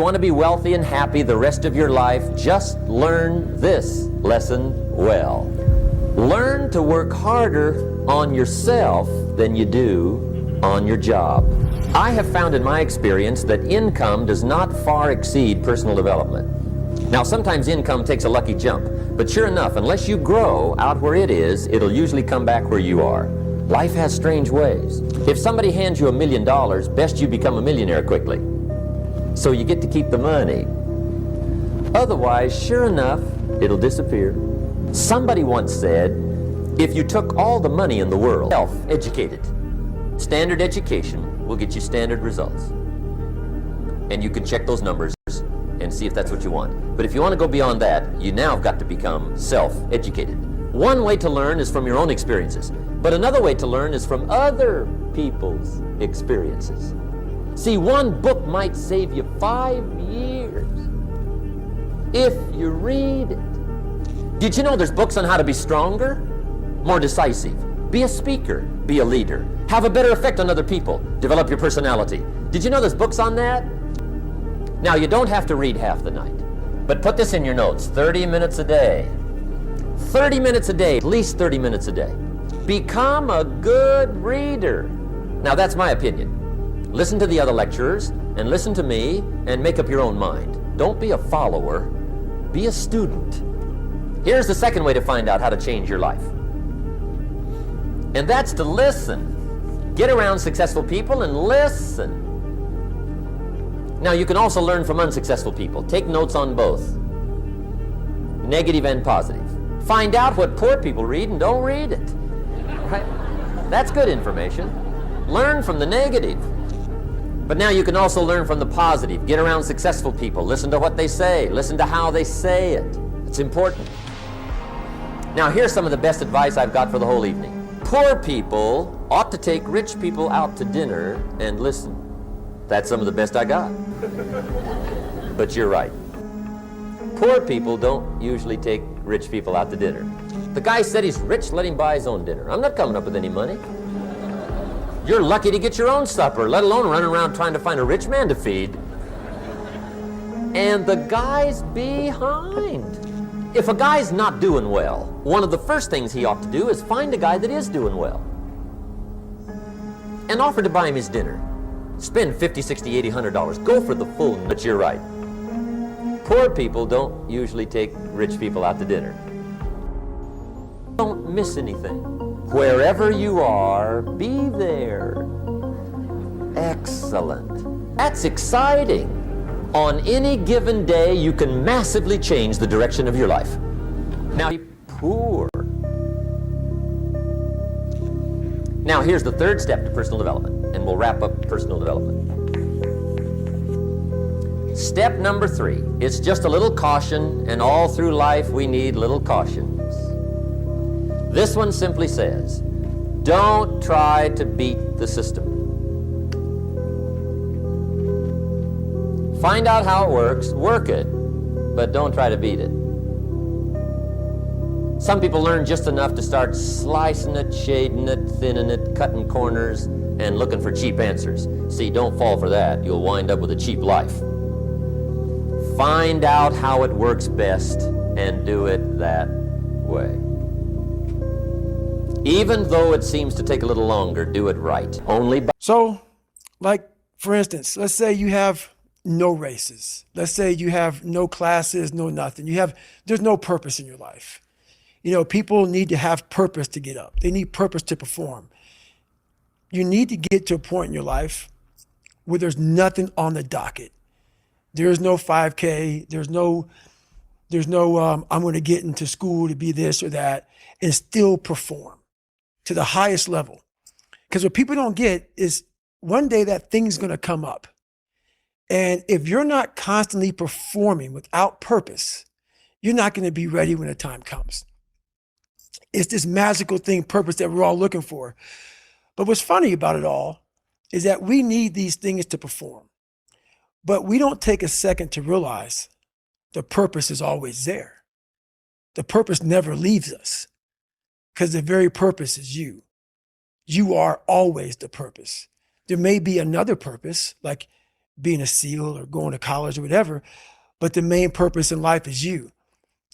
you want to be wealthy and happy the rest of your life, just learn this lesson well. Learn to work harder on yourself than you do on your job. I have found in my experience that income does not far exceed personal development. Now, sometimes income takes a lucky jump, but sure enough, unless you grow out where it is, it'll usually come back where you are. Life has strange ways. If somebody hands you $1 million, best you become a millionaire quickly, so you get to keep the money. Otherwise, sure enough, it'll disappear. Somebody once said, if you took all the money in the world, self-educated, standard education will get you standard results. And you can check those numbers and see if that's what you want. But if you want to go beyond that, you now have got to become self-educated. One way to learn is from your own experiences, but another way to learn is from other people's experiences. See, one book might save you 5 years if you read it. Did you know there's books on how to be stronger, more decisive, be a speaker, be a leader, have a better effect on other people, develop your personality? Did you know there's books on that? Now, you don't have to read half the night, but put this in your notes, 30 minutes a day. 30 minutes a day, at least 30 minutes a day. Become a good reader. Now, that's my opinion. Listen to the other lecturers and listen to me and make up your own mind. Don't be a follower, be a student. Here's the second way to find out how to change your life. And that's to listen. Get around successful people and listen. Now, you can also learn from unsuccessful people. Take notes on both, negative and positive. Find out what poor people read and don't read it. Right? That's good information. Learn from the negative. But now you can also learn from the positive. Get around successful people. Listen to what they say. Listen to how they say it. It's important. Now, here's some of the best advice I've got for the whole evening. Poor people ought to take rich people out to dinner and listen. That's some of the best I got. But you're right. Poor people don't usually take rich people out to dinner. The guy said he's rich, let him buy his own dinner. I'm not coming up with any money. You're lucky to get your own supper, let alone running around trying to find a rich man to feed. And the guy's behind. If a guy's not doing well, one of the first things he ought to do is find a guy that is doing well and offer to buy him his dinner. Spend $50, $60, $80, $100. Go for the full. But you're right. Poor people don't usually take rich people out to dinner. Don't miss anything. Wherever you are, be there. Excellent. That's exciting. On any given day, you can massively change the direction of your life. Now, be poor. Now, here's the third step to personal development, and we'll wrap up personal development. Step number 3. It's just a little caution, and all through life we need little cautions. This one simply says, don't try to beat the system. Find out how it works, work it, but don't try to beat it. Some people learn just enough to start slicing it, shading it, thinning it, cutting corners, and looking for cheap answers. See, don't fall for that. You'll wind up with a cheap life. Find out how it works best and do it that way. Even though it seems to take a little longer, do it right. Only by... So, like, for instance, let's say you have no races. Let's say you have no classes, no nothing. There's no purpose in your life. You know, people need to have purpose to get up. They need purpose to perform. You need to get to a point in your life where there's nothing on the docket. There's no 5K. There's no I'm going to get into school to be this or that and still perform to the highest level. Because what people don't get is one day that thing's going to come up. And if you're not constantly performing without purpose, you're not going to be ready when the time comes. It's this magical thing, purpose, that we're all looking for. But what's funny about it all is that we need these things to perform. But we don't take a second to realize the purpose is always there. The purpose never leaves us because the very purpose is you. You are always the purpose. There may be another purpose, like being a SEAL or going to college or whatever, but the main purpose in life is you.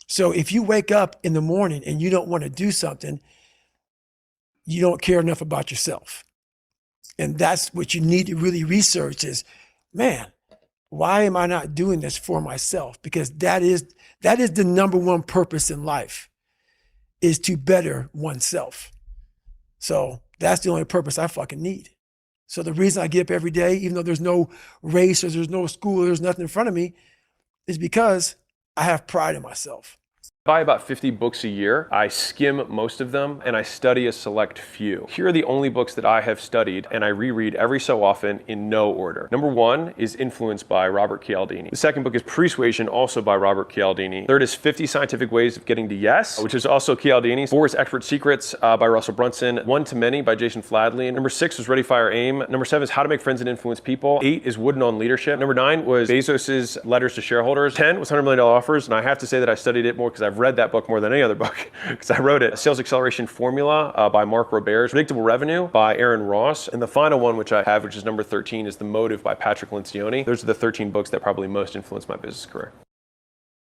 So if you wake up in the morning and you don't want to do something, you don't care enough about yourself. And that's what you need to really research is, man, why am I not doing this for myself? Because that is the number one purpose in life, is to better oneself. So that's the only purpose I fucking need. So the reason I get up every day, even though there's no race or there's no school, or there's nothing in front of me, is because I have pride in myself. I buy about 50 books a year. I skim most of them and I study a select few. Here are the only books that I have studied and I reread every so often in no order. Number 1 is Influence by Robert Cialdini. The second book is Persuasion, also by Robert Cialdini. Third is 50 Scientific Ways of Getting to Yes, which is also Cialdini. 4 is Expert Secrets by Russell Brunson. One to Many by Jason Fladley. Number 6 was Ready, Fire, Aim. Number 7 is How to Make Friends and Influence People. 8 is Wooden on Leadership. Number 9 was Bezos's Letters to Shareholders. 10 was $100 Million Offers, and I have to say that I studied it more because I've read that book more than any other book because I wrote it. Sales Acceleration Formula by Mark Roberts. Predictable Revenue by Aaron Ross. And the final one, which I have, which is number 13, is The Motive by Patrick Lencioni. Those are the 13 books that probably most influenced my business career.